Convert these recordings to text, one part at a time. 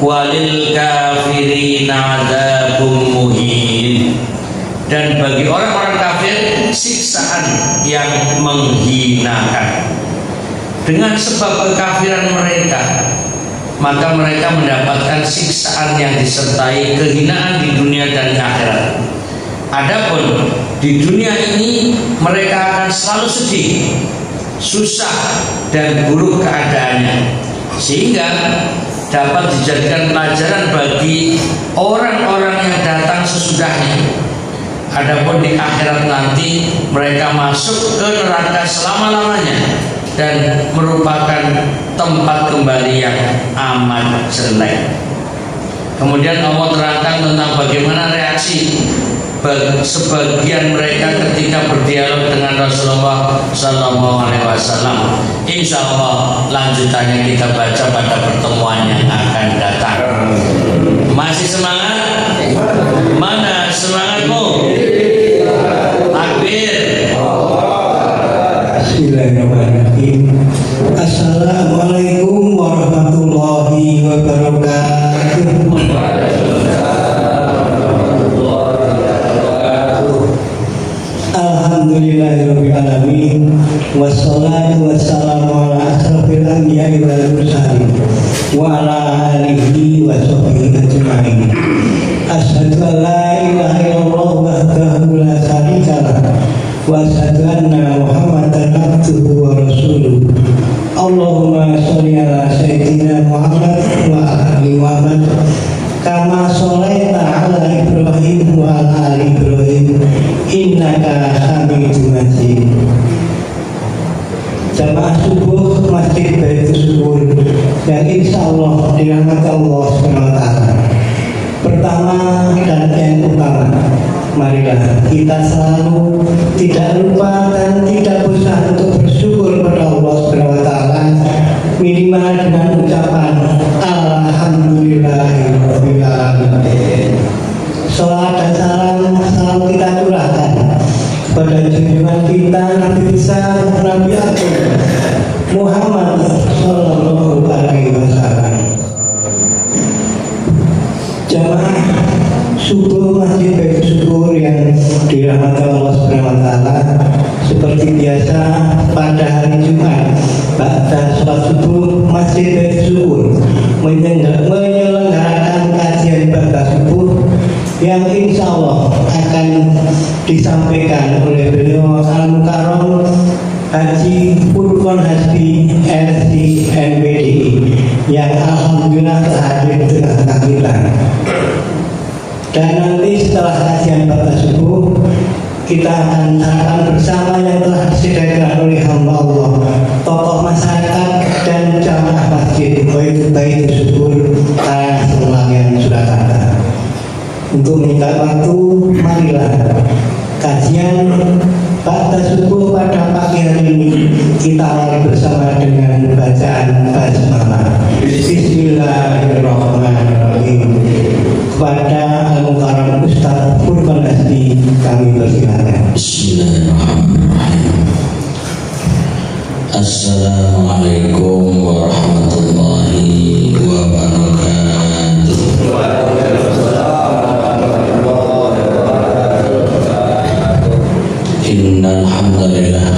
walil kafirina adzabun muhin. Dan bagi orang-orang kafir siksaan yang menghinakan. Dengan sebab kekafiran mereka, maka mereka mendapatkan siksaan yang disertai kehinaan di dunia dan akhirat. Adapun di dunia ini mereka akan selalu sedih, susah dan buruk keadaannya, sehingga dapat dijadikan pelajaran bagi orang-orang yang datang sesudahnya. Adapun di akhirat nanti mereka masuk ke neraka selama-lamanya dan merupakan tempat kembali yang amat jelek. Kemudian Allah terangkan tentang bagaimana reaksi sebagian mereka ketika berdialog dengan Rasulullah SAW. Insya Allah lanjutannya kita baca pada pertemuan yang akan datang. Masih semangat? Mana semangatmu? Takbir. Bismillahirrahmanirrahim. Assalamualaikum warahmatullahi wabarakatuh. Alhamdulillahirabbil alamin. Wassalatu wassalamu ala asrofil anbiya'i wal mursalin wa ala alihi wa sahbihi ajma'in. Asyhadu an la ilaha illallah wahdahu la syarika lah wa asyhadu anna Muhammadan abduhu wa rasuluh. Allahumma sholli ala sayyidina Muhammad wa ali Muhammad kama sholaita ala Ibrahim wa ala ali Ibrahim innaka Hamidum Majid. Jamaah subuh Masjid Baitul Subuh yang insya Allah dirahmati Allah SWT. Pertama dan yang utama, marilah kita selalu tidak lupa dan tidak bosan untuk bersyukur kepada Allah SWT, minimal dengan ucapan Alhamdulillahirabbil alamin. Salawat dan salam selalu kita curahkan kepada junjungan kita Nabi besar Nabi Agung Muhammad Sallallahu Alaihi Wasallam. Jamaah subuh Masjid Baitul Syukur yang dirahmati Allah SWT, seperti biasa pada hari Jumat pada sholat subuh Masjid Baitul Syukur menyelenggarakan kajian ibadah subuh yang insya Allah akan disampaikan oleh beliau Al-Mukarram Haji Furqon Hasbi LC NPDI yang alhamdulillah hadir di tengah kita. Dan nanti setelah kajian pada subuh kita akan bersama yang telah disediakan oleh hamba Allah, tokoh masyarakat dan jamaah masjid Baitul Syukur Selangian Surakarta. Untuk menyingkat waktu, marilah kajian pada subuh pada pagi hari ini kita awali bersama dengan bacaan basmalah. Bismillahirrahmanirrahim. Kepada Al-Mukarram Ustaz Furqon Hasbi kami persilakan. Bismillahirrahmanirrahim. Assalamualaikum warahmatullahi wabarakatuh. Innal hamdalillah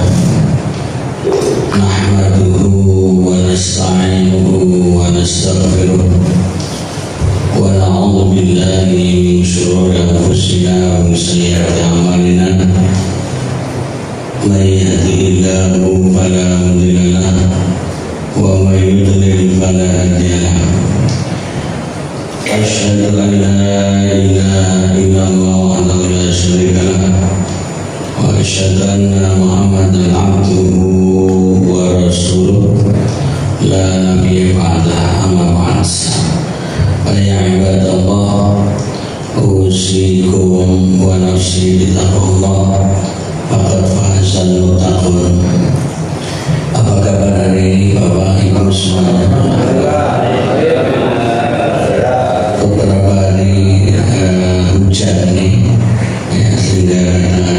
nahmaduhu wa nasta'inuhu wa nastaghfiruh wa na'udzu billahi min shururi anfusina wa min sayyiati a'malina. May yahdihillahu fala mudilla lahu wa may yudlil fala hadiya lahu. Asyhadu an la ilaha illallah wahdahu la syarika lahu wa asyhadu anna Muhammadan abduhu wa rasuluh la nabiyya ba'dahu amma ba'd. Ya ibadallah, usikum wa nafsi bitaqwallah faqad fazal muttaqun. Apa kabar hari ini Bapak Ibu semuanya? Beberapa hari hujan nih ya, sehingga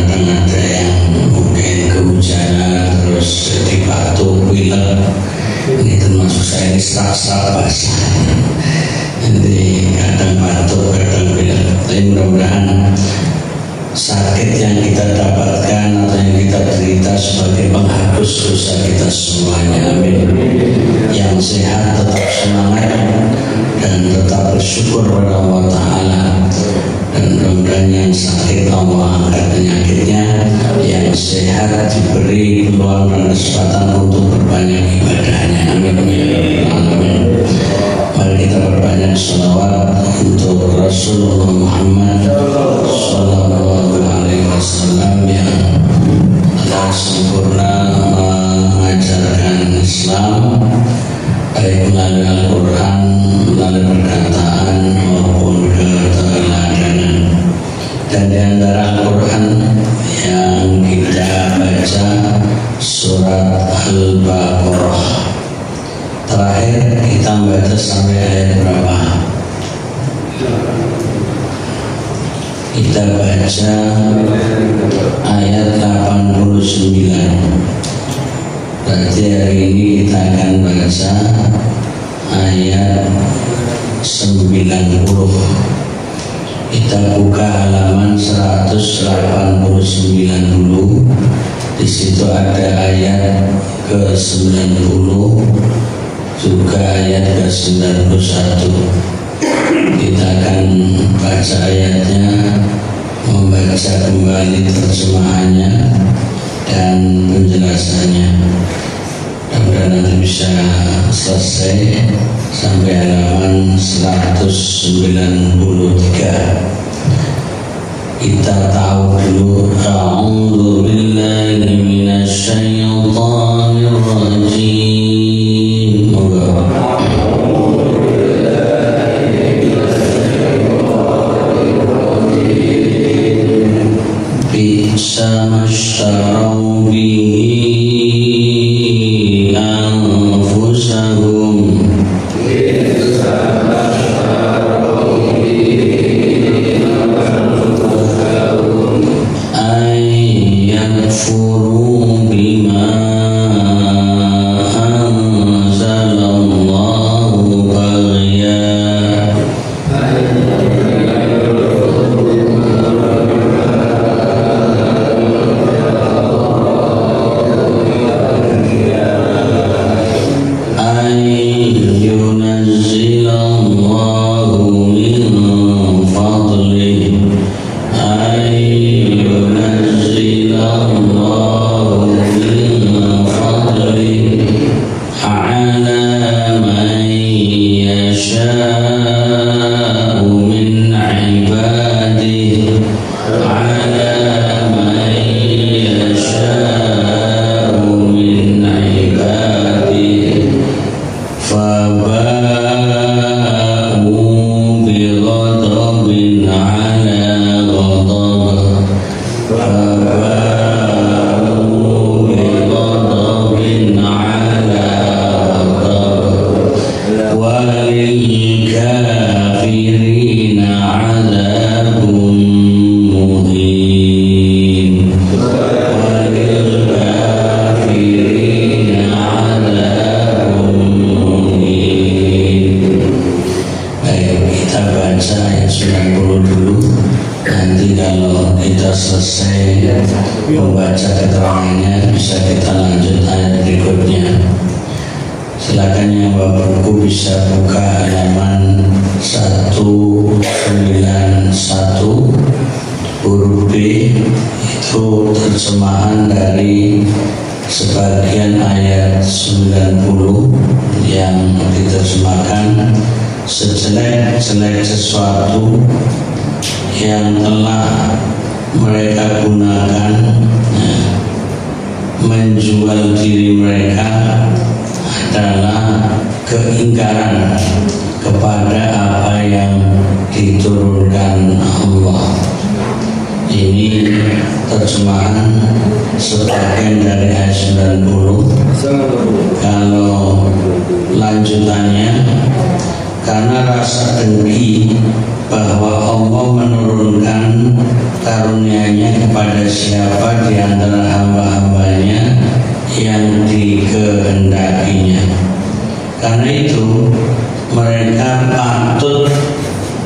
ada yang mungkin kehujanan terus jadi batuk, pilek. Ini termasuk saya ini serak-serak basah. Ini jadi kadang batuk, kadang pilek. Tapi mudah-mudahan sakit yang kita dapatkan atau yang kita derita sebagai penghapus dosa kita semuanya, amin. Yang sehat tetap semangat dan tetap bersyukur pada Allah Ta'ala, dan mudah-mudahan yang sakit Allah angkat penyakitnya, yang sehat diberi peluang dan kesempatan untuk berbanyak ibadahnya, amin. Amin. Mari kita berbanyak sholawat untuk Rasulullah Muhammad Sallallahu Alaihi Wasallam yang telah sempurna mengajarkan Islam, baik melalui Al-Quran, melalui perkataan maupun keteladanan. Dan di antara Al-Quran yang kita baca surat Al-Baqarah. Terakhir kita baca sampai ayat berapa? Kita baca ayat 89. Berarti hari ini kita akan baca ayat 90. Kita buka halaman 189 dulu. Di situ ada ayat ke-90, juga ayat ke-91. Kita akan baca ayatnya, membaca kembali terjemahannya dan penjelasannya. Dan nanti bisa selesai sampai halaman 193. Kita tahu dulu, a'udzu billahi minasyaitonir rajim. Bi'sa mashtaraw bihi anfusahum yakfuru bima anzalallahu baghyan yunazzilallahu min fadlihi membaca keterangannya bisa kita lanjut ayat berikutnya. Silakan yang bawa buku bisa buka halaman 191 huruf B. Itu terjemahan dari sebagian ayat 90 yang diterjemahkan, sejelek-jelek sesuatu yang telah mereka gunakan menjual diri mereka adalah keingkaran kepada apa yang diturunkan Allah. Ini terjemahan sebagian dari ayat 90. Kalau lanjutannya, karena rasa dengki bahwa Allah menurunkan karunia-Nya kepada siapa di antara hamba-hambanya yang dikehendakinya. Karena itu mereka patut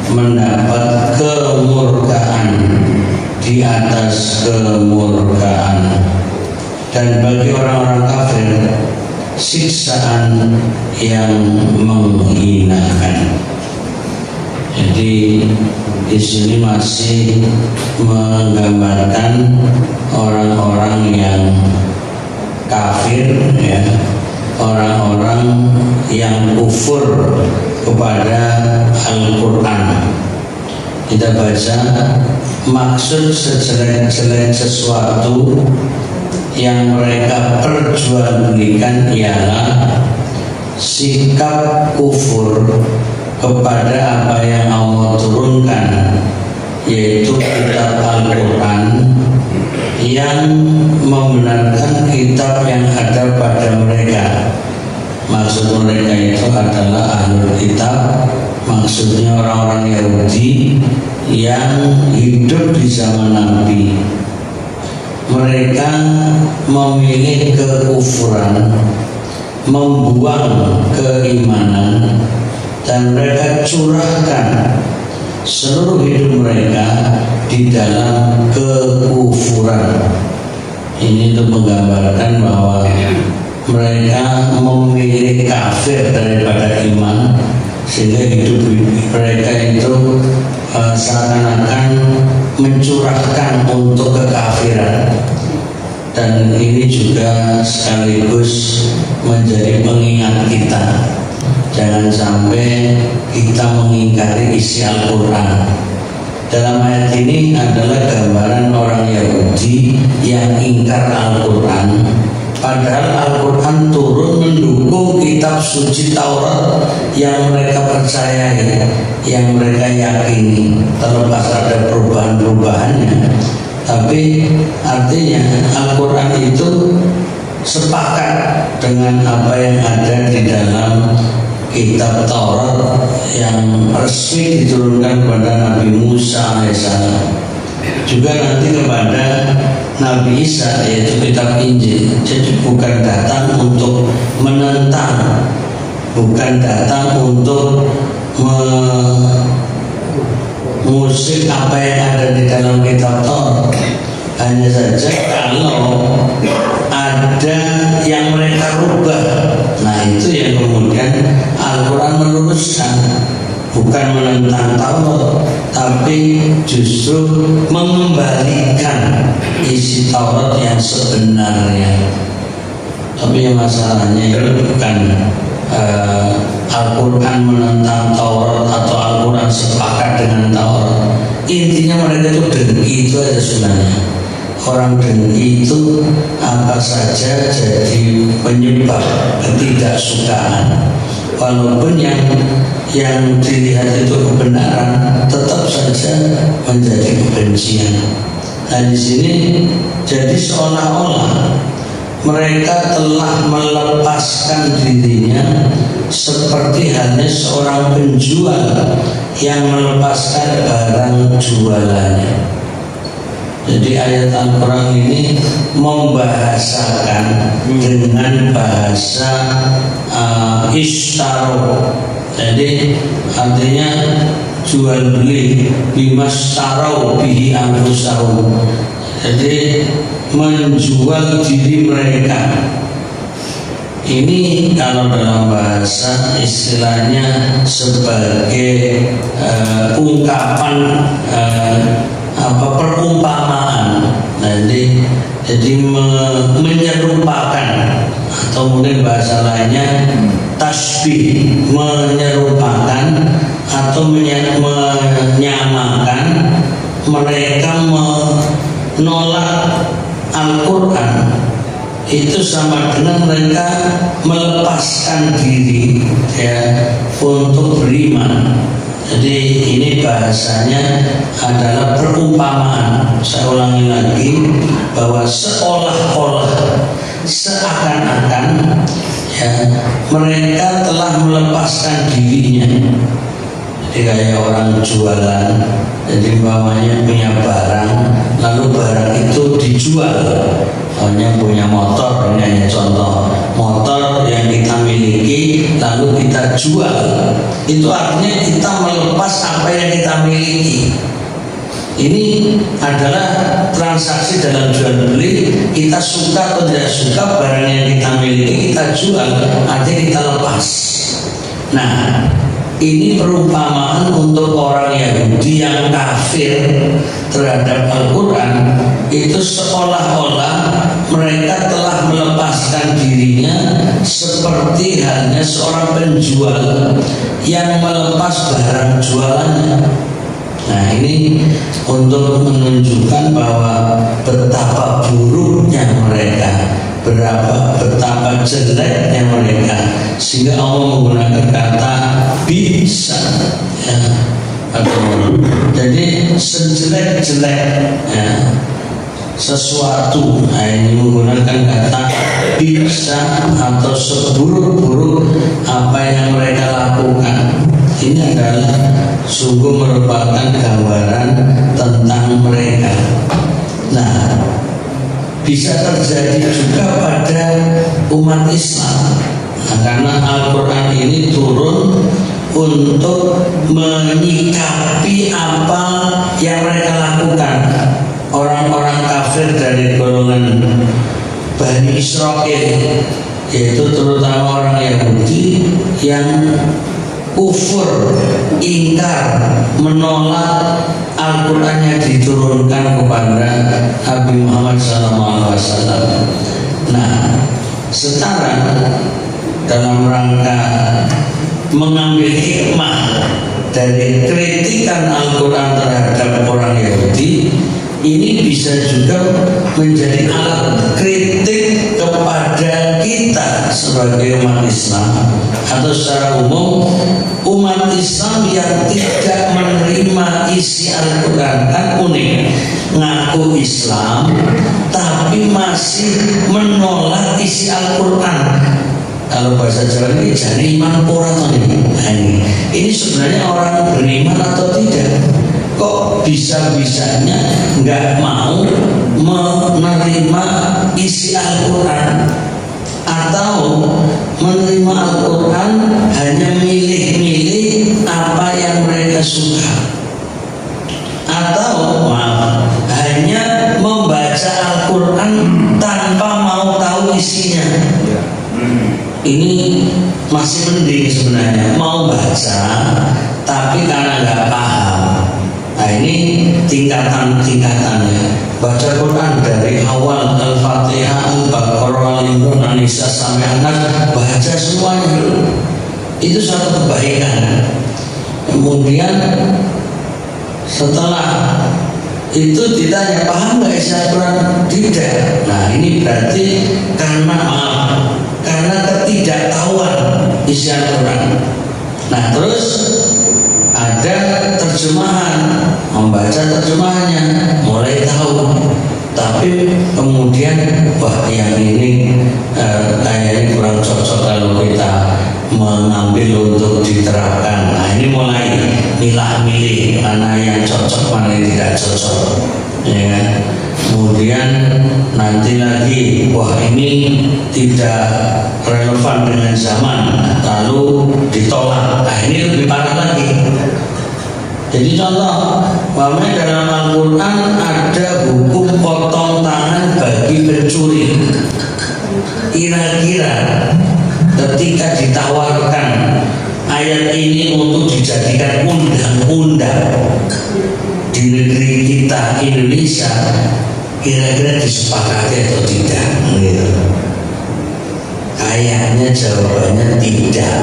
mendapat kemurkaan di atas kemurkaan, dan bagi orang-orang kafir siksaan yang menghinakan. Jadi di sini masih menggambarkan orang-orang yang kafir, ya, orang-orang yang kufur kepada Al-Quran. Kita baca, maksud sejelek-jelek sesuatu yang mereka perjualbelikan ialah sikap kufur kepada apa yang Allah turunkan, yaitu kitab Al-Quran, yang membenarkan kitab yang ada pada mereka. Maksud mereka itu adalah ahlul kitab, maksudnya orang-orang Yahudi yang hidup di zaman Nabi. Mereka memilih kekufuran, membuang keimanan, dan mereka curahkan seluruh hidup mereka di dalam kekufuran. Ini untuk menggambarkan bahwa mereka memilih kafir daripada iman, sehingga hidup mereka itu seakan-akan mencurahkan untuk kekafiran. Dan ini juga sekaligus menjadi pengingat kita, jangan sampai kita mengingkari isi Al-Quran. Dalam ayat ini adalah gambaran orang Yahudi yang ingkar Al-Quran, padahal Al-Quran turun mendukung kitab suci Taurat yang mereka percayai, yang mereka yakini, terlepas ada perubahan-perubahannya. Tapi artinya Al-Quran itu sepakat dengan apa yang ada di dalam kitab Taurat yang resmi diturunkan kepada Nabi Musa alaihissalam, juga nanti kepada Nabi Isa, yaitu kitab Injil. Jadi bukan datang untuk menentang, bukan datang untuk mengusik apa yang ada di dalam kitab Taurat. Hanya saja kalau ada yang mereka rubah, nah itu yang kemudian Al-Quran meluruskan, bukan menentang Taurat, tapi justru mengembalikan isi Taurat yang sebenarnya. Tapi yang masalahnya itu bukan Al-Quran menentang Taurat atau Al-Quran sepakat dengan Taurat. Intinya mereka itu dengki, itu aja sebenarnya. Orang dengki itu apa saja jadi penyebab ketidaksukaan. Walaupun yang dilihat itu kebenaran, tetap saja menjadi kebencian. Nah di sini jadi seolah-olah mereka telah melepaskan dirinya seperti halnya seorang penjual yang melepaskan barang jualannya. Jadi ayat Al-Quran ini membahasakan dengan bahasa ishtaro. Jadi artinya jual beli, bimastarau bihi anfusahum. Jadi menjual diri mereka. Ini kalau dalam bahasa istilahnya sebagai ungkapan perumpamaan. Jadi menyerupakan, atau mungkin bahasa lainnya tasbih, menyerupakan atau menyamakan. Mereka menolak Al-Quran itu sama dengan mereka melepaskan diri, ya, untuk beriman. Jadi ini bahasanya adalah perumpamaan. Saya ulangi lagi, bahwa seolah-olah, seakan-akan, ya, mereka telah melepaskan dirinya. Jadi kayak orang jualan. Jadi umpamanya punya barang, lalu barang itu dijual. Soalnya punya motor, ini hanya contoh, motor yang kita miliki lalu kita jual. Itu artinya kita melepas apa yang kita miliki. Ini adalah transaksi dalam jual beli. Kita suka atau tidak suka barang yang kita miliki kita jual, artinya kita lepas. Nah, ini perumpamaan untuk orang Yahudi yang kafir terhadap Al-Quran. Itu seolah-olah mereka telah melepaskan dirinya seperti halnya seorang penjual yang melepas barang jualannya. Nah, ini untuk menunjukkan bahwa betapa buruknya mereka, betapa jeleknya mereka, sehingga Allah menggunakan kata bisa, ya. Jadi sejelek-jelek, ya, sesuatu, nah ini menggunakan kata bisa, atau seburuk-buruk apa yang mereka lakukan. Ini adalah sungguh merupakan gambaran tentang mereka. Nah, bisa terjadi juga pada umat Islam. Nah, karena Al-Quran ini turun untuk menyikapi apa yang mereka lakukan. Orang-orang kafir dari golongan Bani Israel, yaitu terutama orang Yahudi yang kufur, ingkar, menolak Al-Quran yang diturunkan kepada Nabi Muhammad SAW. Nah, sekarang dalam rangka mengambil hikmah dari kritikan Al-Quran terhadap orang Yahudi, ini bisa juga menjadi alat kritik kepada kita sebagai umat Islam, atau secara umum umat Islam yang tidak menerima isi Al-Quran. Kan unik, ngaku Islam tapi masih menolak isi Al-Quran. Kalau bahasa Jawa ini jadi iman pura ini sebenarnya orang beriman atau tidak? Kok bisa-bisanya nggak mau menerima isi Al-Quran, atau menerima Al-Quran hanya milih-milih apa yang mereka suka, atau hanya membaca Al-Quran tanpa mau tahu isinya. Ini masih mending sebenarnya, mau baca tapi karena nggak paham. Nah, ini tingkatan-tingkatannya. Baca Quran dari awal Al-Fatihah, Al-Baqarah, Al-Imran, An-Nisa sampai Anas, baca semuanya dulu. Itu satu kebaikan. Kemudian setelah itu ditanya, paham nggak isi Al-Quran? Tidak. Nah, ini berarti karena ketidaktahuan isi Al-Quran. Nah, terus ada terjemahan, membaca terjemahannya, mulai tahu, tapi kemudian wah yang ini kayaknya kurang cocok kalau kita mengambil untuk diterapkan. Nah, ini mulai milah-milih mana yang cocok, mana yang tidak cocok, ya kan? Kemudian nanti lagi, wah ini tidak relevan dengan zaman, lalu ditolak. Nah, ini lebih parah lagi. Jadi contoh, bahwa dalam Al-Quran ada hukum potong tangan bagi pencuri. Kira-kira ketika ditawarkan ayat ini untuk dijadikan undang-undang di negeri kita Indonesia, kira-kira disepakati atau tidak? Gitu. Kayaknya jawabannya tidak.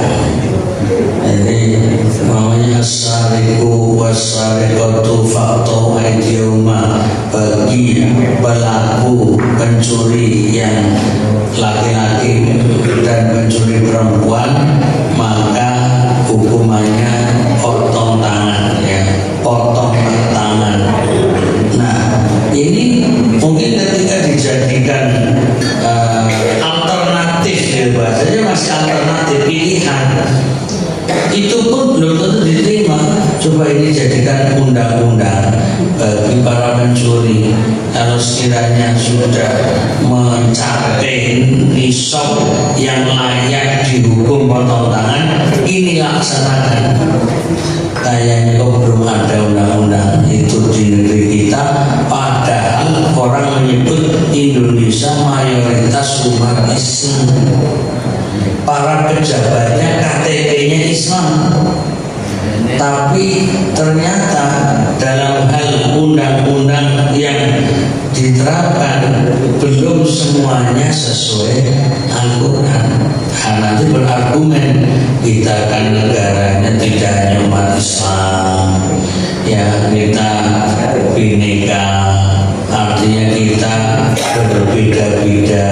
Jadi namanya as-sariqu was-sariqatu faqtu aydihuma, bagi pelaku pencuri yang laki-laki dan pencuri perempuan maka hukumannya potong tangan, ya, potong tangan. Nah, ini mungkin ketika dijadikan alternatif, ya bahasanya masih alternatif, pilihan, itu pun belum tentu diterima. Coba ini jadikan undang-undang bagi para pencuri. Kalau sekiranya sudah mencapai nisab yang layak dihukum potong tangan, ini laksanakan. Kayaknya kok belum ada undang-undang itu di negeri kita. Padahal orang menyebut Indonesia mayoritas umat Islam. Para pejabatnya KTP-nya Islam. Tapi ternyata dalam hal undang-undang yang diterapkan belum semuanya sesuai Al-Quran. Nanti berargumen kita kan negaranya tidak hanya umat Islam, ya kita bineka, artinya kita berbeda-beda,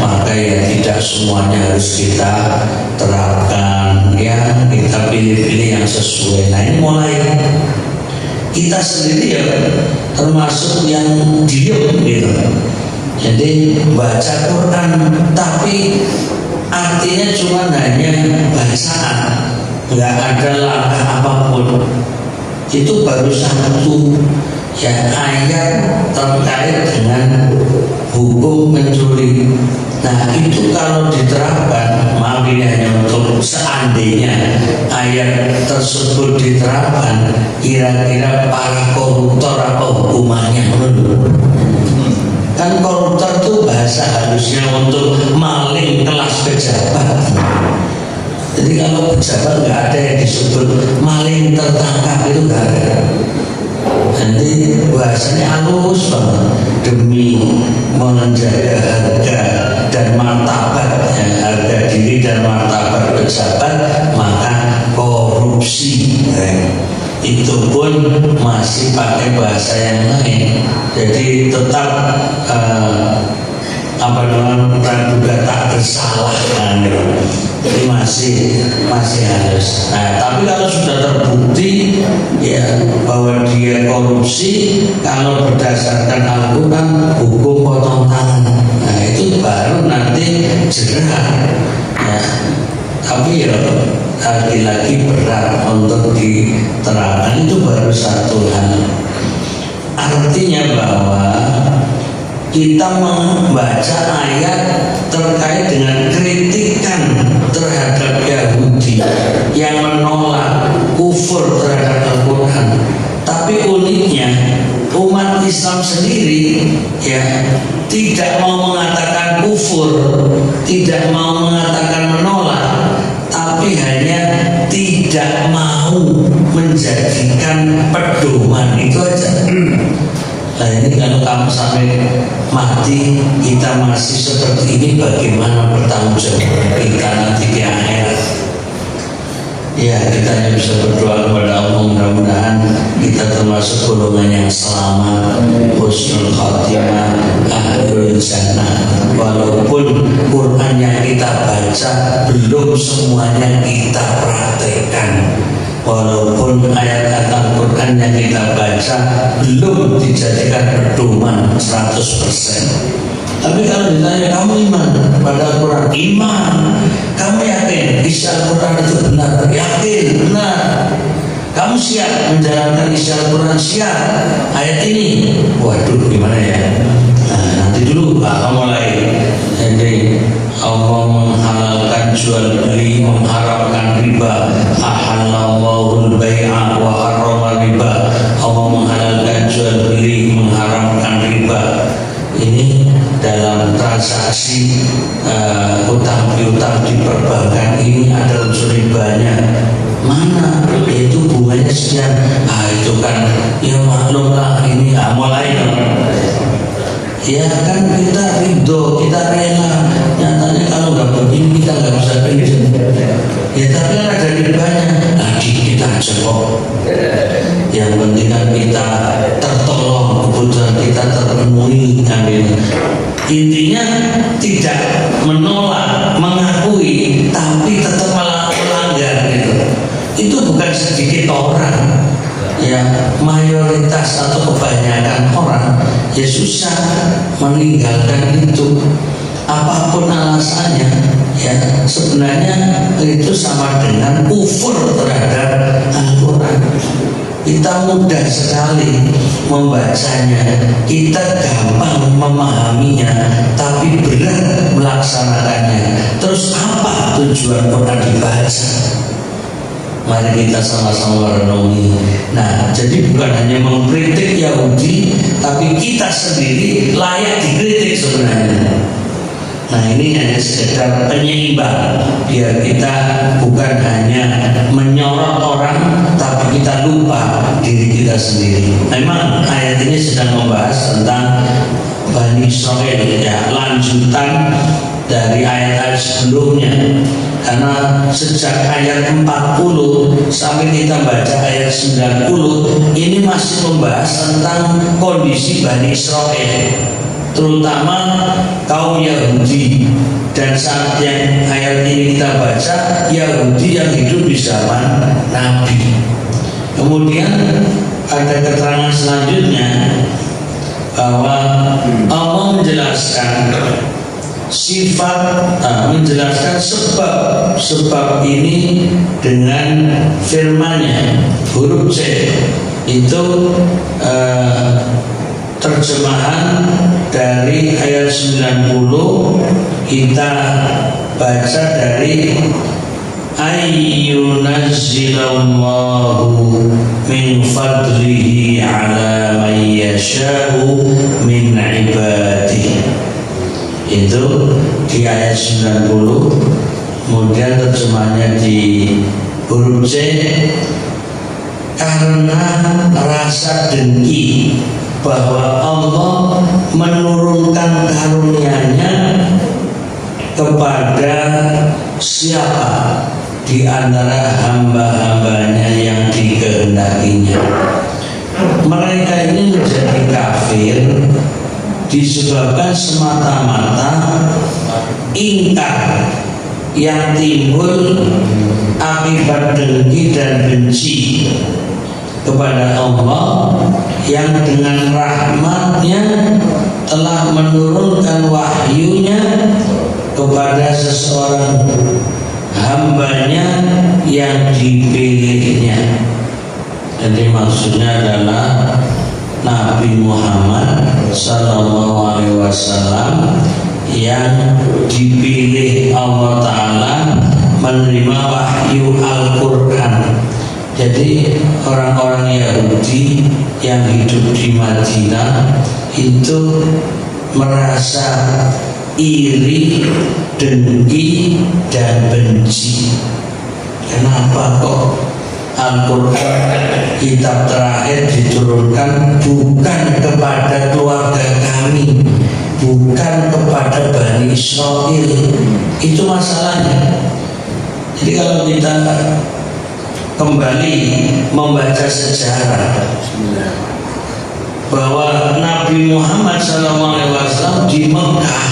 maka ya tidak semuanya harus kita terapkan, ya kita pilih-pilih yang sesuai. Nah ini mulai kita sendiri ya termasuk yang diem gitu. Jadi baca Quran tapi artinya cuma hanya bacaan, nggak ada langkah apapun. Itu baru satu ya ayat terkait dengan hukum mencuri. Nah itu kalau diterapkan, maaf ini hanya untuk seandainya ayat tersebut diterapkan, kira-kira para koruptor apa hukumannya? Kan koruptor itu bahasa halusnya untuk maling kelas pejabat. Jadi kalau pejabat nggak ada yang disebut maling tertangkap, itu nggak ada. Nanti bahasanya halus banget, demi menjaga harga dan martabat, ya, harga diri dan martabat pejabat, maka korupsi. Itu pun masih pakai bahasa yang lain. Jadi tetap praduga tak bersalah kan, jadi masih harus. Nah, tapi kalau sudah terbukti ya bahwa dia korupsi, kalau berdasarkan Al-Quran hukum potong tangan. Nah itu baru nanti jerah. Ya, tapi ya lagi-lagi berat untuk diterapkan, itu baru satu hal. Artinya bahwa kita membaca ayat terkait dengan kritikan terhadap Yahudi yang menolak kufur terhadap Al-Quran. Tapi uniknya umat Islam sendiri ya tidak mau mengatakan kufur, tidak mau mengatakan menolak, tapi hanya tidak mau menjadikan pedoman, itu aja. Nah ini kalau kamu sampai mati kita masih seperti ini, bagaimana bertanggung jawab kita nanti di akhirat? Ya kita hanya bisa berdoa kepada Allah, mudah-mudahan kita termasuk golongan yang selamat, husnul khatimah, ahlul jannah. Walaupun Quran yang kita baca belum semuanya kita praktekkan, walaupun ayat Al-Quran yang kita baca belum dijadikan pedoman 100%. Tapi kalau ditanya kamu iman pada Al-Quran, iman. Kamu yakin isi Al-Quran itu benar? Yakin, benar. Kamu siap menjalankan isi Al-Quran? Siap. Ayat ini, waduh gimana ya? Nah, nanti dulu mulai. Jadi Allah menghalalkan jual beli, mengharamkan riba. Ahallallahu al-bai'a wa harrama riba. Allah menghalalkan jual beli, mengharamkan riba. Ini dalam transaksi utang piutang di perbankan ini ada unsur ribanya. Mana? Yaitu bunganya sekian. Itu kan ya maklum lah ini. Mulai ya kan kita ridho, kita rela. Nyatanya kalau nggak begini kita nggak bisa pinjam. Ya tapi kan ada ribanya. Kita aja kok. Yang penting kan kita tertolong, kebutuhan kita terpenuhi. Intinya tidak menolak, mengakui, tapi tetap melanggar gitu. Itu bukan sedikit orang. Ya mayoritas atau kebanyakan orang ya susah meninggalkan itu, apapun alasannya. Ya sebenarnya itu sama dengan kufur terhadap Al-Quran. mudah sekali membacanya, kita gampang memahaminya, tapi berat melaksanakannya. Terus apa tujuan Quran dibaca? Mari kita sama-sama renungi. Nah, jadi bukan hanya mengkritik Yahudi, tapi kita sendiri layak dikritik sebenarnya. Nah, ini hanya sekedar penyeimbang, biar kita bukan hanya menyorot orang, tapi kita lupa diri kita sendiri. Memang ayat ini sedang membahas tentang Bani Israil, ya, lanjutan dari ayat-ayat sebelumnya. Karena sejak ayat 40 sampai kita baca ayat 90, ini masih membahas tentang kondisi Bani Israil, terutama kaum Yahudi. Dan saat yang ayat ini kita baca, Yahudi yang hidup di zaman Nabi. Kemudian ada keterangan selanjutnya bahwa Allah menjelaskan sifat, menjelaskan sebab ini dengan firman-Nya. Huruf C itu terjemahan dari ayat 90, kita baca dari ayyunazzilallahu min fadlihi ala man yasha'u min ibadihi. Itu di ayat 90. Kemudian terjemahnya di huruf C, karena rasa dengki bahwa Allah menurunkan karunia-Nya kepada siapa di antara hamba-hambanya yang dikehendakinya. Mereka ini menjadi kafir disebabkan semata-mata ingkar yang timbul akibat dengki dan benci kepada Allah yang dengan rahmat-Nya telah menurunkan wahyu-Nya kepada seseorang hamba-Nya yang dipilih-Nya. Jadi maksudnya adalah Nabi Muhammad Sallallahu Alaihi Wasallam yang dipilih Allah Ta'ala menerima wahyu Al-Quran. Jadi orang-orang Yahudi yang hidup di Madinah itu merasa iri, dengki, dan benci. Kenapa kok Al-Quran kitab terakhir diturunkan bukan kepada keluarga kami, bukan kepada Bani Israil? Itu masalahnya. Jadi kalau kita kembali membaca sejarah bahwa Nabi Muhammad SAW di Mekah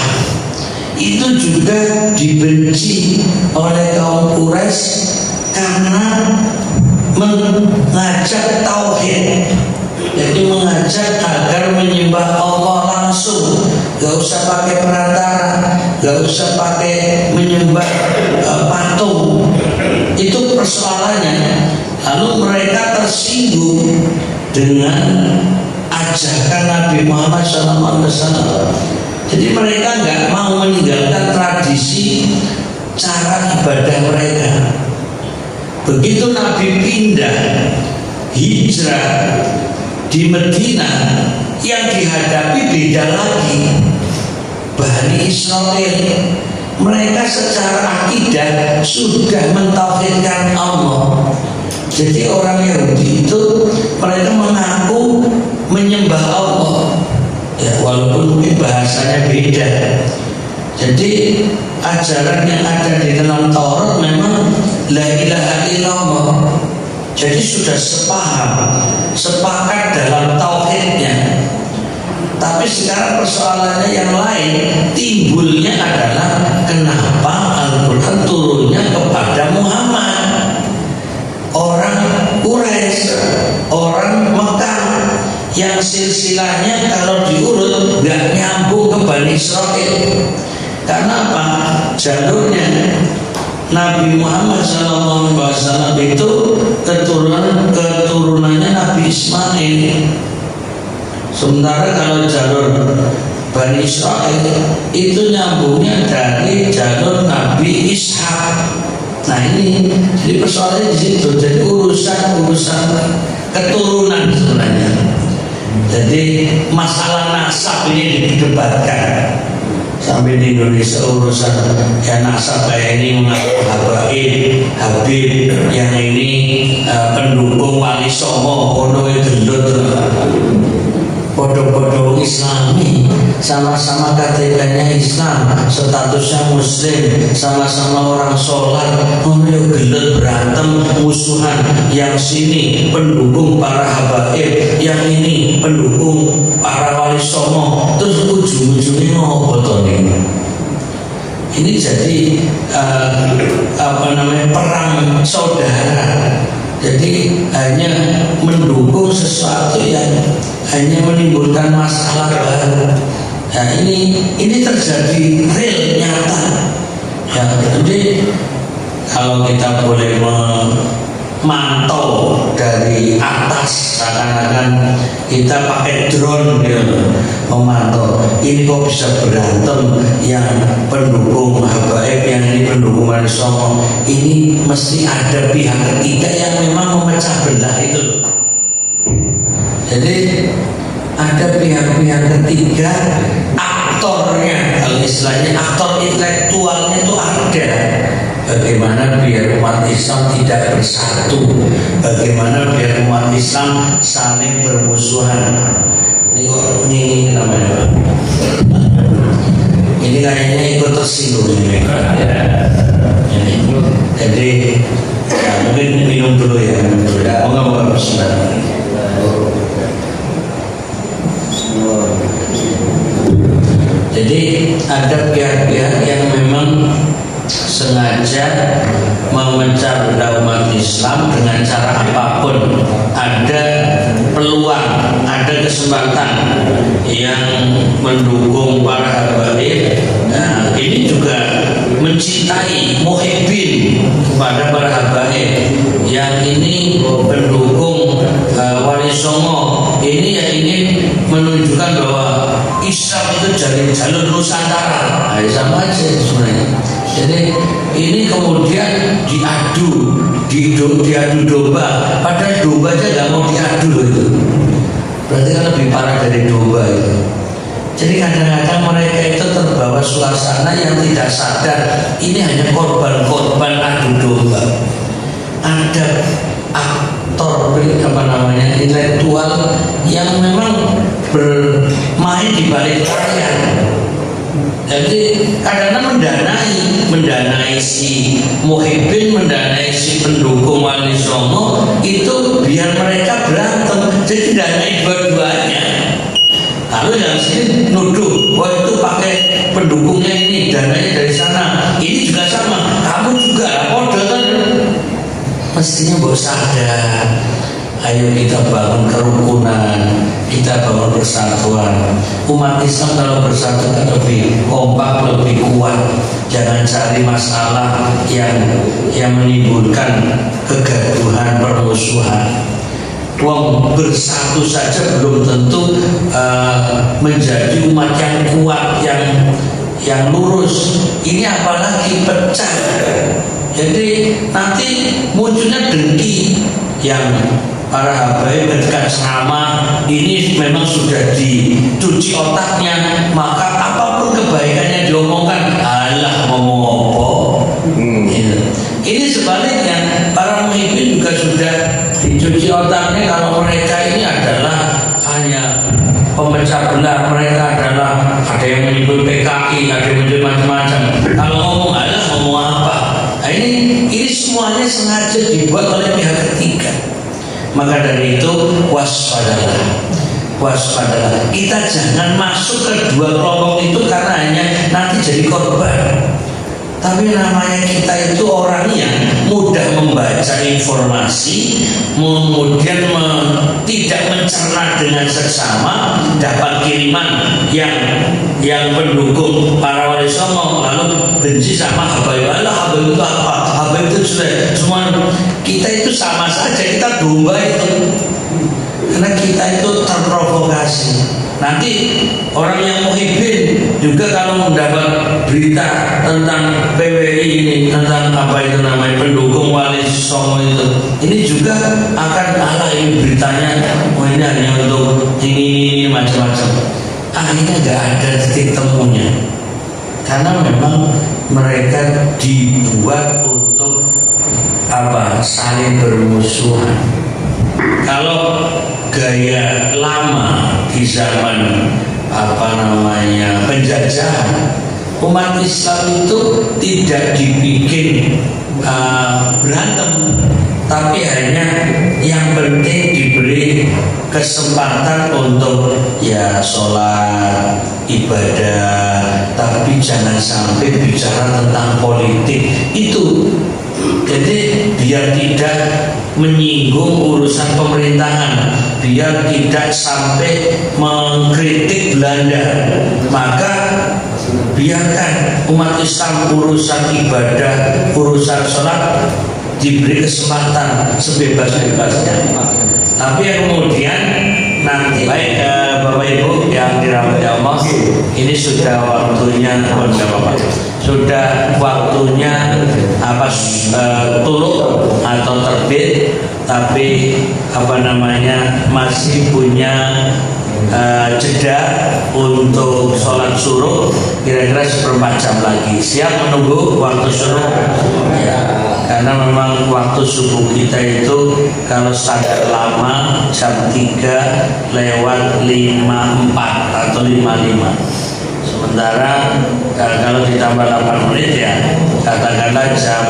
itu juga dibenci oleh kaum Quraisy karena mengajak tauhid. Jadi mengajak agar menyembah Allah langsung, gak usah pakai perantara, gak usah pakai menyembah patung. Itu persoalannya. Lalu mereka tersinggung dengan ajakan Nabi Muhammad SAW. Jadi mereka nggak mau meninggalkan tradisi cara ibadah mereka. Begitu Nabi pindah hijrah di Madinah, yang dihadapi beda lagi. Bani Israil, mereka secara akidah sudah mentauhidkan Allah. Jadi orang Yahudi itu mereka mengaku menyembah Allah, ya, walaupun mungkin bahasanya beda. Jadi ajaran yang ada di dalam Taurat memang la ilaha illallah. Jadi sudah sepakat dalam tauhidnya. Tapi sekarang persoalannya yang lain timbulnya adalah kenapa Al-Quran turunnya kepada Muhammad, orang Quraisy, orang Mekah, yang silsilahnya kalau diurut nggak nyambung ke Bani Israil. Karena apa? Jalurnya Nabi Muhammad SAW itu keturunannya Nabi Ismail. Sementara kalau jalur Bani Israil itu nyambungnya dari jalur Nabi Ishak. Nah ini jadi persoalannya di situ. Jadi urusan keturunan sebenarnya. Jadi masalah nasab ini didebatkan. Sampai di Indonesia urusan ya nasab kayak ini Habib, yang ini pendukung Wali Songo, Ono Gelut, podo-podo Islami, sama-sama KTP-nya Islam, statusnya Muslim, sama-sama orang sholat, Ono Gelut berantem musuhan, yang sini pendukung para habaib, yang ini pendukung para Wali Songo, terus ujung-ujungnya mau botol ini jadi perang saudara. Jadi hanya mendukung sesuatu yang hanya menimbulkan masalah baru. Nah ini terjadi real nyata. Ya, jadi kalau kita boleh memantau dari atas, seakan-akan kita pakai drone memantau ini kok bisa berantem, yang pendukung habaib, yang ini pendukung Wali Songo. Ini mesti ada pihak ketiga yang memang memecah belah itu. Jadi ada pihak-pihak ketiga, aktornya, kalau istilahnya aktor intelektualnya itu ada. Bagaimana biar umat Islam tidak bersatu, bagaimana biar umat Islam saling bermusuhan. Ini namanya, ini kayaknya ikut tersinggung ini. Jadi mungkin minum dulu ya, Moga-moga bismillah. Jadi ada pihak-pihak yang memang sengaja memecah belah umat Islam dengan cara apapun. Ada peluang, ada kesempatan yang mendukung para habaib. Nah, ini juga mencintai muhibbin kepada para habaib. Yang ini pendukung Wali Songo. Ini yang ingin menunjukkan bahwa Islam itu jalur Nusantara. Nah, sama aja sebenarnya. Jadi ini kemudian diadu domba, padahal domba aja nggak mau diadu loh itu. Berarti kan lebih parah dari domba itu. Jadi kadang-kadang mereka itu terbawa suasana yang tidak sadar ini hanya korban-korban adu domba. Ada aktor intelektual yang memang bermain di balik layar. Jadi kadang-kadang mendanai si muhibbin, mendanai si pendukung Wali Songo itu biar mereka berantem. Jadi danai dua-duanya. Lalu yang sini nuduh, wah itu pakai pendukungnya ini, dananya dari sana. Ini juga sama, kamu juga kode kan. Mestinya bos sadar. Ayo kita bangun kerukunan, kita bangun persatuan. Umat Islam kalau bersatu kan lebih kompak, lebih kuat. Jangan cari masalah yang menimbulkan kegaduhan, permusuhan. Uang bersatu saja belum tentu menjadi umat yang kuat, yang lurus. Ini apalagi pecah. Jadi nanti munculnya dengki yang para habaib ketika ceramah ini memang sudah dicuci otaknya, maka apapun kebaikan yang diomongkan, alah ngomong apa. Ini sebaliknya, para muhibbin juga sudah dicuci otaknya kalau mereka ini adalah hanya pemecah belah, mereka adalah ada yang menyebut PKI, ada yang menyebut macam-macam. Kalau ngomong alah ngomong apa. Nah, ini semuanya sengaja dibuat oleh pihak ketiga. Maka dari itu waspadalah. Kita jangan masuk ke dua kelompok itu karena hanya nanti jadi korban. Tapi namanya kita itu orang yang mudah membaca informasi, kemudian tidak mencerna dengan seksama, dapat kiriman yang pendukung para Wali Songo, lalu benci sama habaib. Habaib itu apa? Habaib itu sudah semua. Kita itu sama saja, kita domba itu. karena kita itu terprovokasi. Nanti orang yang muhibbin juga kalau mendapat berita tentang PWI ini, tentang apa itu namanya pendukung Wali Songo itu, ini juga akan ini beritanya, oh ini hanya untuk ini macam-macam. Akhirnya nggak ada titik temunya, karena memang mereka dibuat untuk saling bermusuhan. Kalau gaya lama di zaman penjajahan, umat Islam itu tidak dibikin berantem, tapi hanya yang penting diberi kesempatan untuk sholat, ibadah, tapi jangan sampai bicara tentang politik itu. Jadi biar tidak menyinggung urusan pemerintahan, biar tidak sampai mengkritik Belanda, maka biarkan umat Islam urusan ibadah, urusan sholat diberi kesempatan sebebas-bebasnya. Tapi kemudian nanti Bapak Ibu yang dirahmati Allah, ini sudah waktunya tuluk atau terbit, tapi masih punya jeda untuk sholat suruh kira-kira 1/4 jam lagi. Siap menunggu waktu suruh? Ya, karena memang waktu subuh kita itu kalau standar lama jam 3:54 atau 55. Sementara kalau ditambah 8 menit ya katakanlah jam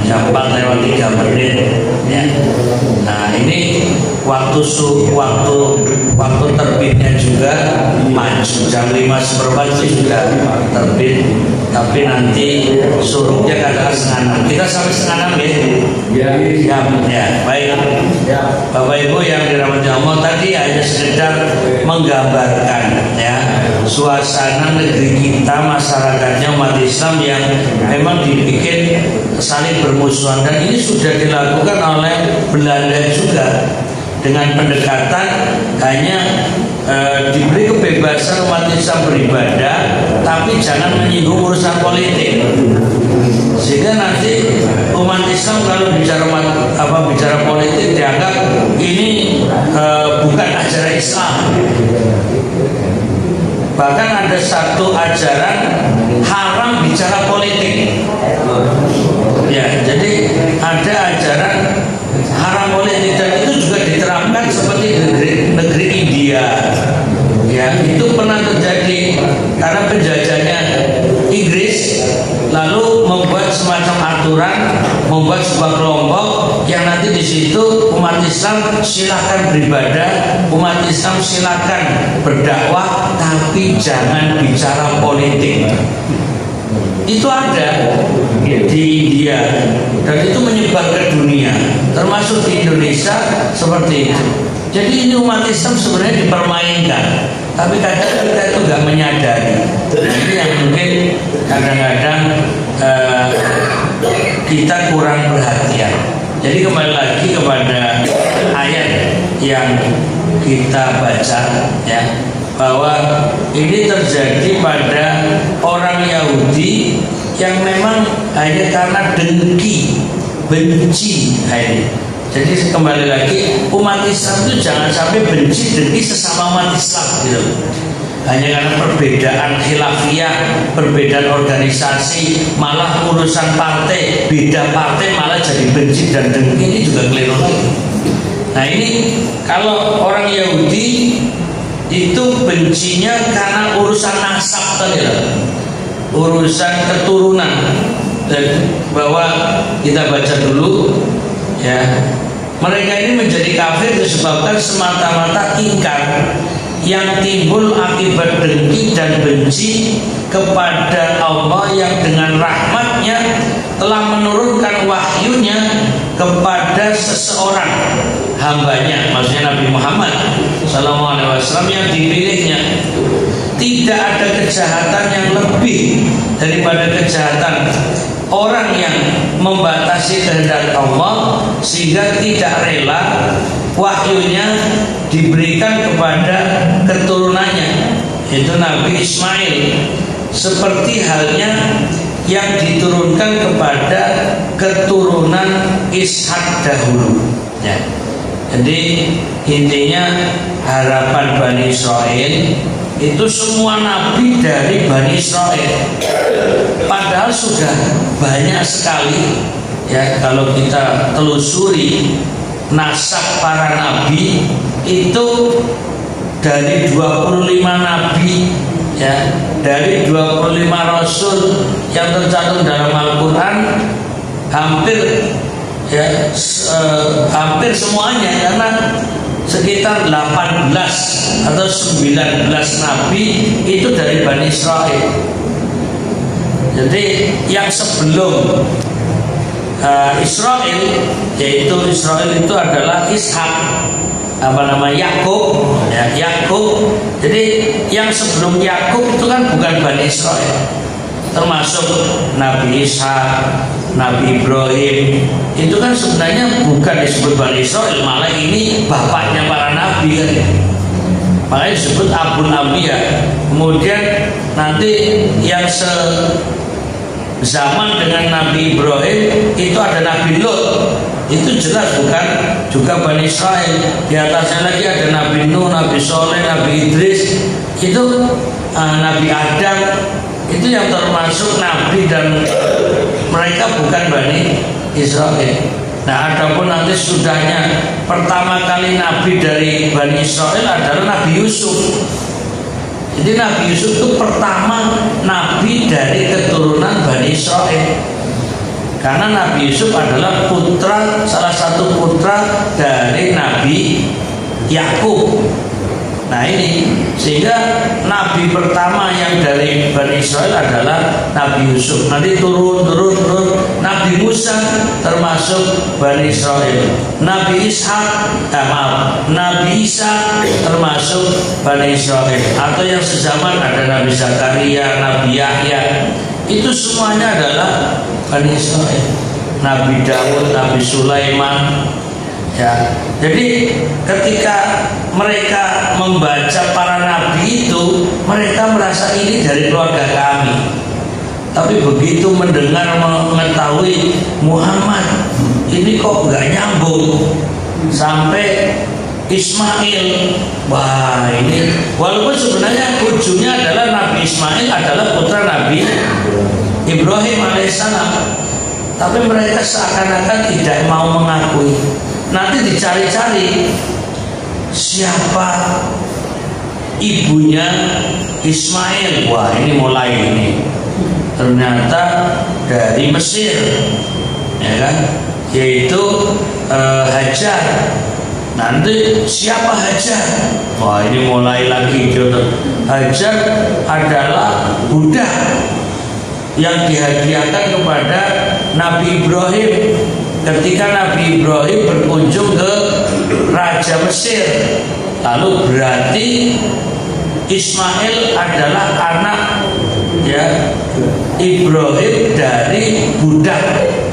4:03 menit ya. Nah ini waktu terbitnya juga maju, jam 5:15 itu sudah terbit, tapi nanti suruhnya katakan 5:30. Kita sampai 5:30 ya. Ya, baik. Bapak Ibu yang dirahmati Allah, tadi hanya sekedar menggambarkan ya suasana negeri kita, masyarakatnya umat Islam yang memang dibikin saling bermusuhan, dan ini sudah dilakukan oleh Belanda juga dengan pendekatan hanya diberi kebebasan umat Islam beribadah, tapi jangan menyinggung urusan politik, sehingga nanti umat Islam kalau bicara politik dianggap ini bukan ajaran Islam. Bahkan ada satu ajaran haram bicara politik. Ya, jadi ada ajaran haram politik, dan itu juga diterapkan seperti negeri India. Ya, itu pernah terjadi karena penjajahnya Inggris, lalu membuat semacam aturan, membuat sebuah kelompok yang nanti di situ umat Islam silakan beribadah, umat Islam silakan berdakwah, tapi jangan bicara politik. Itu ada di India dan itu menyebar ke dunia, termasuk di Indonesia seperti itu. Jadi ini umat Islam sebenarnya dipermainkan, tapi kadang kita itu nggak menyadari. Ini yang mungkin kadang-kadang kita kurang perhatian. Jadi kembali lagi kepada ayat yang kita baca ya, bahwa ini terjadi pada orang Yahudi yang memang hanya karena dengki, benci. Jadi kembali lagi, umat Islam itu jangan sampai benci, dengki sesama umat Islam gitu. Hanya karena perbedaan khilafiyah, perbedaan organisasi, malah urusan partai, beda partai malah jadi benci dan dengki, ini juga keliru. Nah ini kalau orang Yahudi itu bencinya karena urusan nasab tadi lah, urusan keturunan. Dan bahwa kita baca dulu ya, mereka ini menjadi kafir disebabkan semata-mata ingkar yang timbul akibat dengki dan benci kepada Allah yang dengan rahmatnya telah menurunkan wahyunya kepada seseorang hambanya, maksudnya Nabi Muhammad SAW yang dipilihnya. Tidak ada kejahatan yang lebih daripada kejahatan orang yang membatasi kehendak Allah sehingga tidak rela wahyunya diberikan kepada keturunannya, yaitu Nabi Ismail, seperti halnya yang diturunkan kepada keturunan Ishak dahulu. Ya. Jadi intinya harapan Bani Israel itu semua nabi dari Bani Israel. Padahal sudah banyak sekali ya, kalau kita telusuri nasab para nabi itu dari 25 nabi ya, dari 25 rasul yang tercantum dalam Al-Qur'an hampir ya hampir semuanya, karena sekitar 18 atau 19 nabi itu dari Bani Israel. Jadi yang sebelum Israel, yaitu Israel itu adalah Ishak, Yakub ya, Yakub. Jadi yang sebelum Yakub itu kan bukan Bani Israel, termasuk Nabi Ishak, Nabi Ibrahim, itu kan sebenarnya bukan disebut Bani Israel, malah ini bapaknya para nabi kan. Makanya disebut Abul Anbiya. Kemudian nanti yang zaman dengan Nabi Ibrahim itu ada Nabi Lut, itu jelas bukan juga Bani Israel. Di atasnya lagi ada Nabi Nuh, Nabi Soleh, Nabi Idris, itu Nabi Adam, itu yang termasuk nabi dan mereka bukan Bani Israel. Nah, adapun nanti sudahnya pertama kali nabi dari Bani Israel adalah Nabi Yusuf. Jadi Nabi Yusuf itu pertama nabi dari keturunan Bani Israel, karena Nabi Yusuf adalah putra, salah satu putra dari Nabi Yakub. Nah ini, sehingga nabi pertama yang dari Bani Israel adalah Nabi Yusuf. Nanti turun Nabi Musa termasuk Bani Israel. Nabi Nabi Isa termasuk Bani Israel. Atau yang sezaman ada Nabi Zakaria, Nabi Yahya, itu semuanya adalah Bani Israel. Nabi Daud, Nabi Sulaiman. Ya, jadi ketika mereka membaca para nabi itu, mereka merasa ini dari keluarga kami. Tapi begitu mendengar, mengetahui Muhammad ini kok nggak nyambung sampai Ismail, wah ini walaupun sebenarnya ujungnya adalah Nabi Ismail adalah putra Nabi Ibrahim alaihissalam, tapi mereka seakan-akan tidak mau mengakui. Nanti dicari-cari siapa ibunya Ismail. Wah ini mulai ini, ternyata dari Mesir, ya kan, yaitu Hajar. Nanti siapa Hajar? Wah ini mulai lagi jodoh. Hajar adalah budak yang dihadiahkan kepada Nabi Ibrahim ketika Nabi Ibrahim berkunjung ke Raja Mesir. Lalu berarti Ismail adalah anak ya Ibrahim dari budak,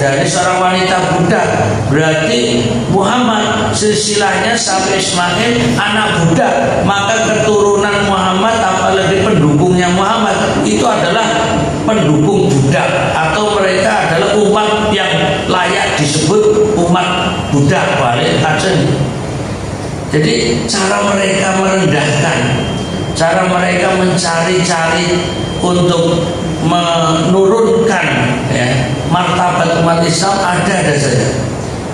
dari seorang wanita budak. Berarti Muhammad silsilahnya sampai Ismail anak budak. Maka keturunan Muhammad, apalagi pendukungnya Muhammad, itu adalah pendukung budak, atau mereka adalah umat yang layak disebut umat budak. Balik aja. Jadi cara mereka merendahkan, cara mereka mencari-cari untuk menurunkan ya martabat umat Islam ada saja.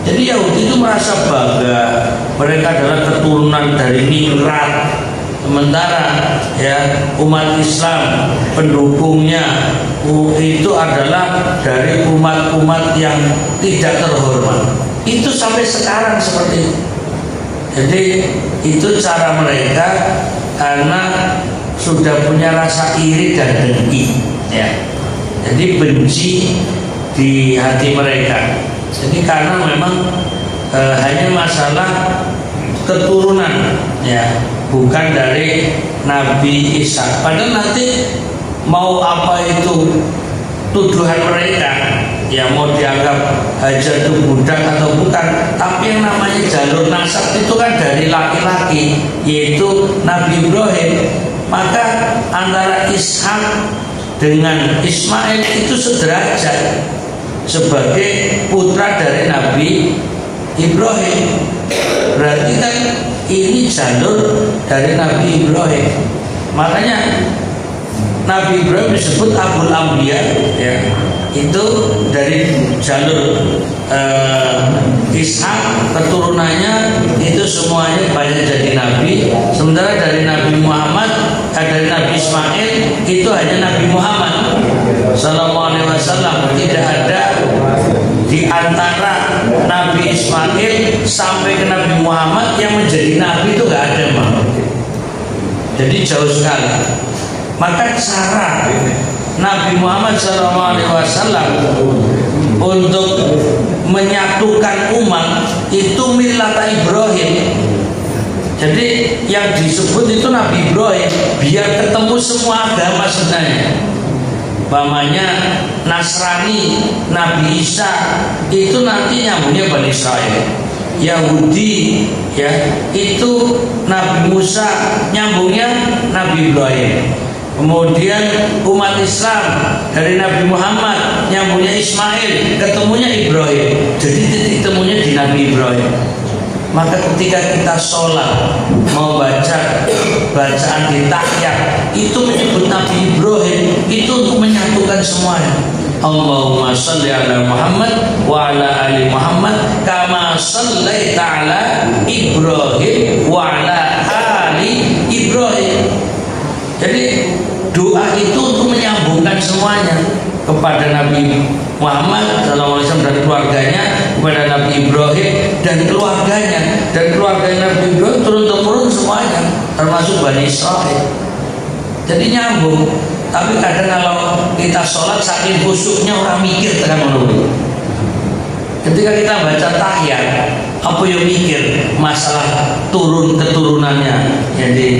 Jadi Yahudi itu merasa bangga mereka adalah keturunan dari Nimrod, sementara ya umat Islam pendukungnya itu adalah dari umat-umat yang tidak terhormat. Itu sampai sekarang seperti itu. Jadi itu cara mereka karena sudah punya rasa iri dan dengki ya. Jadi benci di hati mereka. Jadi karena memang hanya masalah keturunan ya, bukan dari Nabi Isa. Padahal nanti mau apa itu tuduhan mereka, ya mau dianggap Hajar itu budak atau bukan, tapi yang namanya jalur nasab itu kan dari laki-laki, yaitu Nabi Ibrahim. Maka antara Ishak dengan Ismail itu sederajat sebagai putra dari Nabi Ibrahim. Berarti kan ini jalur dari Nabi Ibrahim. Makanya Nabi Ibrahim disebut Abul Anbiya, ya, itu dari jalur Ishak, keturunannya itu semuanya banyak jadi nabi. Sementara dari Nabi Muhammad, dari Nabi Ismail itu hanya Nabi Muhammad Sallallahu Alaihi Wasallam. Tidak ada di antara Nabi Ismail sampai ke Nabi Muhammad yang menjadi nabi, itu nggak ada, Bang. Jadi jauh sekali. Maka cara Nabi Muhammad SAW untuk menyatukan umat itu milata Ibrahim. Jadi yang disebut itu Nabi Ibrahim biar ketemu semua agama sebenarnya. Umpamanya Nasrani, Nabi Isa itu nanti nyambungnya Bani Israel. Yahudi, ya, itu Nabi Musa, nyambungnya Nabi Ibrahim. Kemudian umat Islam dari Nabi Muhammad nyambungnya Ismail, ketemunya Ibrahim. Jadi titik temunya di Nabi Ibrahim. Maka ketika kita sholat mau baca bacaan di tahiyat itu menyebut Nabi Ibrahim, itu untuk menyatukan semuanya. Allahumma sholli ala Muhammad wa ala ali Muhammad kama shallaita ala Ibrahim wa ala ali Ibrahim. Jadi doa itu untuk menyambungkan semuanya kepada Nabi Muhammad SAW dan keluarganya, kepada Nabi Ibrahim dan keluarganya, dan keluarga Nabi Ibrahim turun-temurun semuanya, termasuk Bani Israel. Jadi nyambung. Tapi kadang kalau kita sholat saking khusyuknya orang mikir tekan menurut. Ketika kita baca tahiyat, apa yang mikir masalah turun keturunannya. Jadi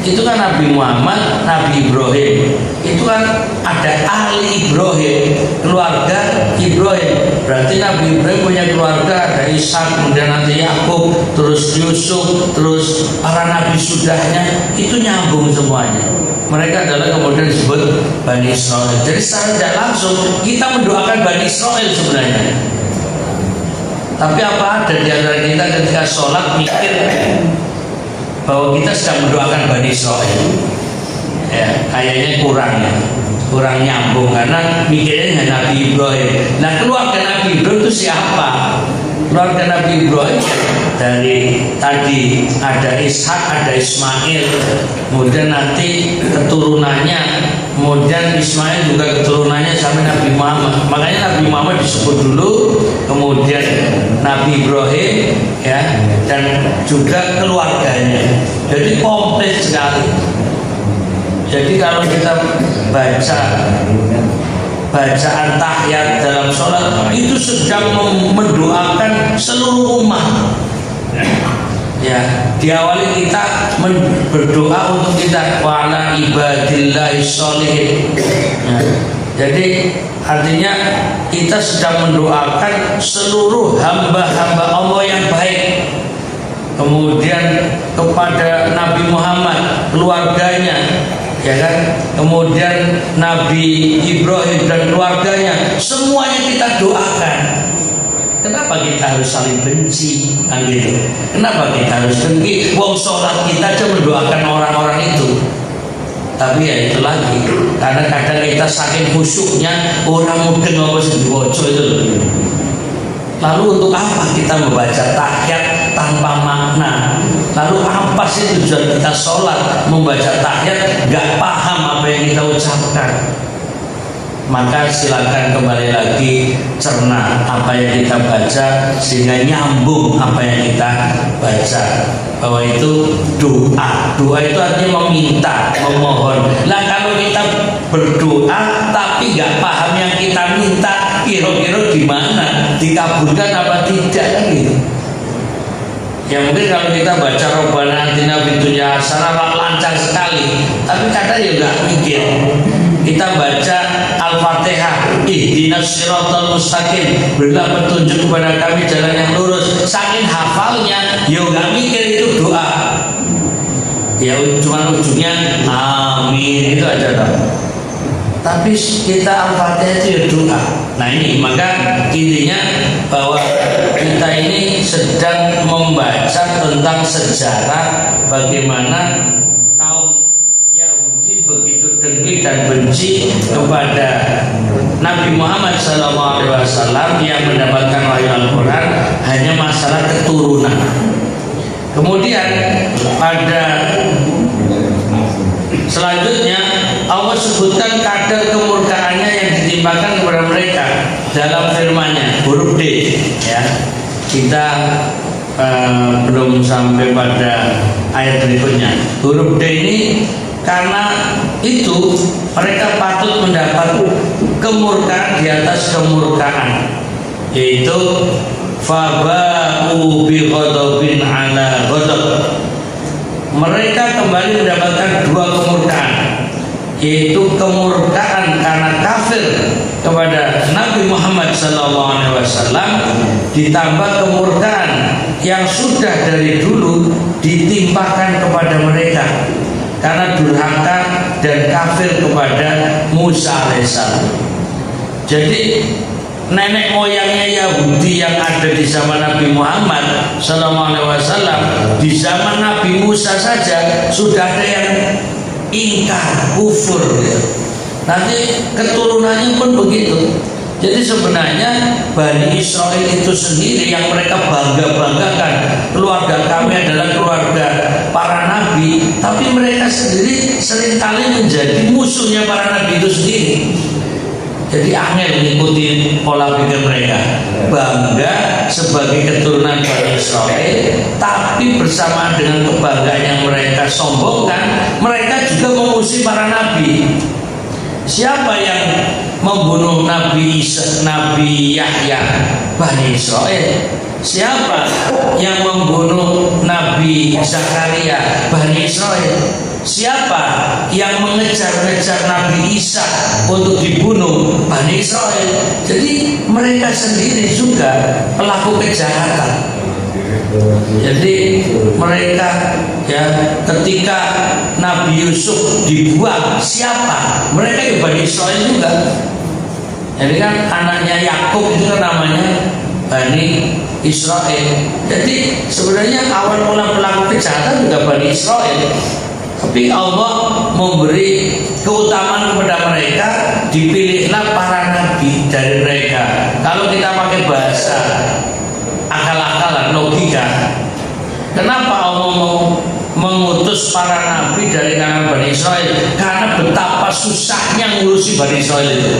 itu kan Nabi Muhammad, Nabi Ibrahim. Itu kan ada ahli Ibrahim, keluarga Ibrahim. Berarti Nabi Ibrahim punya keluarga, ada Ishak, kemudian nanti Yakub, terus Yusuf, terus para nabi sudahnya, itu nyambung semuanya. Mereka adalah kemudian disebut Bani Israel. Jadi secara tidak langsung kita mendoakan Bani Israel sebenarnya. Tapi apa ada di antara kita ketika sholat mikir bahwa kita sedang mendoakan Bani Israel? Ya, kayaknya kurang nyambung karena mikirnya Nabi Ibrahim. Nah, keluarga Nabi Ibrahim itu siapa? Keluarga Nabi Ibrahim dari tadi ada Ishak, ada Ismail, kemudian nanti keturunannya, kemudian Ismail juga keturunannya sampai Nabi Muhammad. Makanya Nabi Muhammad disebut dulu, kemudian Nabi Ibrahim, ya, dan juga keluarganya. Jadi komplit sekali. Jadi kalau kita baca bacaan tahiyat dalam sholat itu sedang mendoakan seluruh umat. Ya, diawali kita berdoa untuk kita wa'ala ibadillahi sholihin. Ya, jadi artinya kita sedang mendoakan seluruh hamba-hamba Allah yang baik. Kemudian kepada Nabi Muhammad, keluarganya, ya kan? Kemudian Nabi Ibrahim dan keluarganya, semuanya kita doakan. Kenapa kita harus saling benci? Kan gitu. Kenapa kita harus dengki? Wong sholat kita aja mendoakan orang-orang itu. Tapi ya itu lagi, karena kadang kita saking khusyuknya orang mudeng apa sing diwaca itu. Lalu untuk apa kita membaca tahiyat tanpa makna? Lalu apa sih tujuan kita sholat membaca tahiyat gak paham apa yang kita ucapkan? Maka silakan kembali lagi cerna apa yang kita baca sehingga nyambung apa yang kita baca. Bahwa itu doa. Doa itu artinya meminta, memohon. Nah kalau kita berdoa tapi gak paham yang kita minta, kira-kira gimana? Dikabulkan apa tidak kan gitu? Ya mungkin kalau kita baca Rabbana atina fid dunya hasanah lancar sekali, tapi kadang ya nggak mikir. Kita baca Al-Fatihah ihdinas siratal mustaqim, berilah petunjuk kepada kami jalan yang lurus. Saking hafalnya, yo gak mikir itu doa. Ya cuma ujungnya amin itu aja toh. Tapi kita Al-Fatihah itu ya doa. Nah ini maka intinya bahwa kita ini sedang membaca tentang sejarah bagaimana kaum Yahudi begitu dengki dan benci kepada Nabi Muhammad SAW yang mendapatkan wahyu Al-Quran hanya masalah keturunan. Kemudian pada selanjutnya Allah sebutkan kadar kemurkaannya yang ditimpakan kepada mereka dalam firman-Nya, huruf D. Ya, kita belum sampai pada ayat berikutnya. Huruf D ini karena itu mereka patut mendapat kemurkaan di atas kemurkaan, yaitu faba'u bi ghadabin ala ghadab. Mereka kembali mendapatkan dua kemurkaan, yaitu kemurkaan karena kafir kepada Nabi Muhammad SAW ditambah kemurkaan yang sudah dari dulu ditimpakan kepada mereka karena durhaka dan kafir kepada Musa alaihissalam. Jadi nenek moyangnya Yahudi yang ada di zaman Nabi Muhammad SAW, di zaman Nabi Musa saja sudah ada yang ingkar, kufur gitu. Nanti keturunannya pun begitu. Jadi sebenarnya Bani Israel itu sendiri yang mereka bangga-banggakan, keluarga kami adalah keluarga para nabi, tapi mereka sendiri seringkali menjadi musuhnya para nabi itu sendiri. Jadi angel mengikuti pola pikir mereka, bangga sebagai keturunan Bani Israel, tapi bersamaan dengan kebanggaan yang mereka sombongkan, mereka juga memusuhi para nabi. Siapa yang membunuh Nabi Yahya? Bani Israel. Siapa yang membunuh Nabi Zakaria? Bani Israel. Siapa yang mengejar-ngejar Nabi Isa untuk dibunuh? Bani Israel. Jadi mereka sendiri juga pelaku kejahatan. Jadi mereka ya ketika Nabi Yusuf dibuang, siapa? Mereka ya Bani Israel juga. Jadi kan anaknya Yakub itu kan namanya Bani Israel. Jadi sebenarnya awal mula pelaku kejahatan juga Bani Israel. Tapi Allah memberi keutamaan kepada mereka, dipilihlah para nabi dari mereka. Kalau kita pakai bahasa akal-akalan, logika, kenapa Allah mau mengutus para nabi dari kalangan Bani Israel? Karena betapa susahnya ngurusi Bani Israel itu.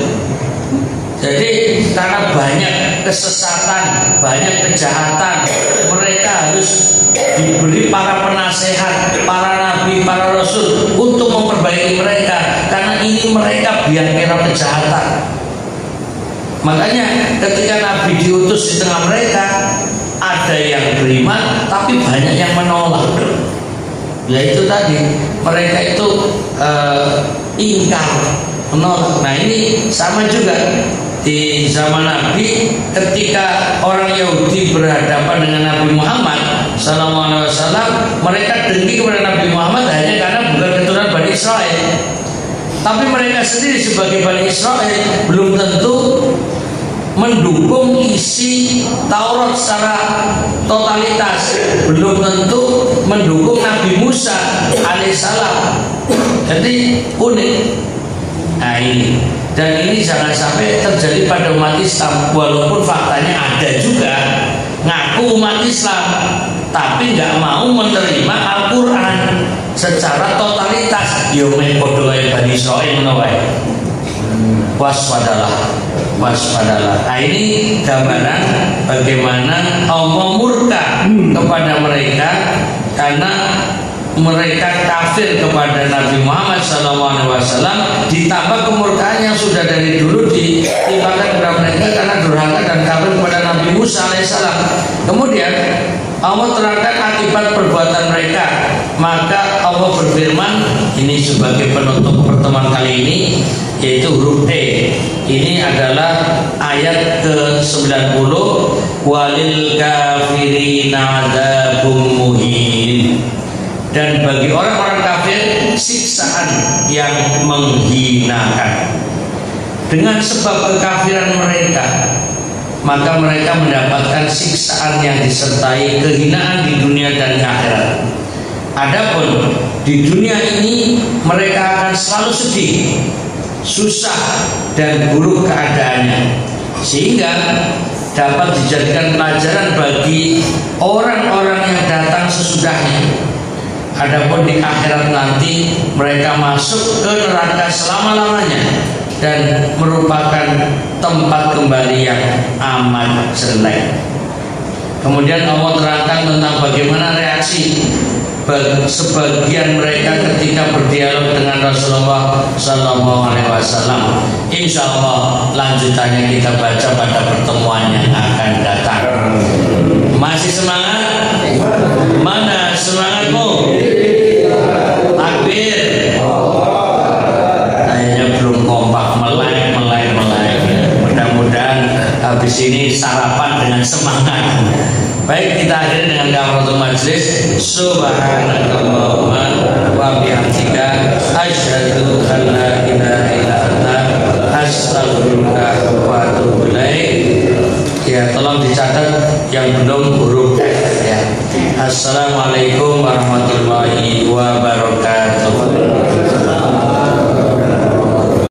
Jadi karena banyak kesesatan, banyak kejahatan, mereka harus diberi para penasehat, para nabi, para rasul untuk memperbaiki mereka. Karena ini mereka biang kerok kejahatan. Makanya ketika Nabi diutus di tengah mereka, ada yang beriman, tapi banyak yang menolak. Ya itu tadi, mereka itu ingkar, menolak. Nah ini sama juga di zaman Nabi, ketika orang Yahudi berhadapan dengan Nabi Muhammad SAW, mereka dengki kepada Nabi Muhammad hanya karena bukan keturunan Bani Israel. Tapi mereka sendiri sebagai Bani Israel belum tentu mendukung isi Taurat secara totalitas, belum tentu mendukung Nabi Musa alaihissalam. Jadi unik. Nah ini, dan ini jangan sampai terjadi pada umat Islam. Walaupun faktanya ada juga ngaku umat Islam, tapi nggak mau menerima Al-Quran secara totalitas. Yo metode Bani Israil menawai. Waspadalah, waspadalah. Nah ini gambaran bagaimana Allah murka kepada mereka karena mereka kafir kepada Nabi Muhammad SAW, ditambah kemurkaan yang sudah dari dulu ditimpakan kepada mereka karena durhaka dan kafir kepada Nabi Musa alaihissalam. Kemudian Allah terangkan akibat perbuatan mereka. Maka Allah berfirman, ini sebagai penutup pertemuan kali ini, yaitu huruf E. Ini adalah ayat ke-90, walil kafirina adzabum muhin. Dan bagi orang-orang kafir siksaan yang menghinakan. Dengan sebab kekafiran mereka, maka mereka mendapatkan siksaan yang disertai kehinaan di dunia dan di akhirat. Adapun di dunia ini mereka akan selalu sedih, susah dan buruk keadaannya, sehingga dapat dijadikan pelajaran bagi orang-orang yang datang sesudahnya. Adapun di akhirat nanti mereka masuk ke neraka selama-lamanya dan merupakan tempat kembali yang amat jelek. Kemudian Allah terangkan tentang bagaimana reaksi sebagian mereka ketika berdialog dengan Rasulullah SAW. Insya Allah lanjutannya kita baca pada pertemuan yang akan datang. Masih semangat? Mana semangatmu? Takbir. Kayaknya belum kompak, melek. Mudah-mudahan habis ini sarapan dengan semangat. Baik, kita akhiri dengan kafaratul majlis. Subhanakallahumma wa bihamdika asyhadu an la ilaha illa anta astaghfiruka wa atubu ilaik. Ya, tolong dicatat yang belum huruf F ya. Assalamualaikum warahmatullahi wabarakatuh.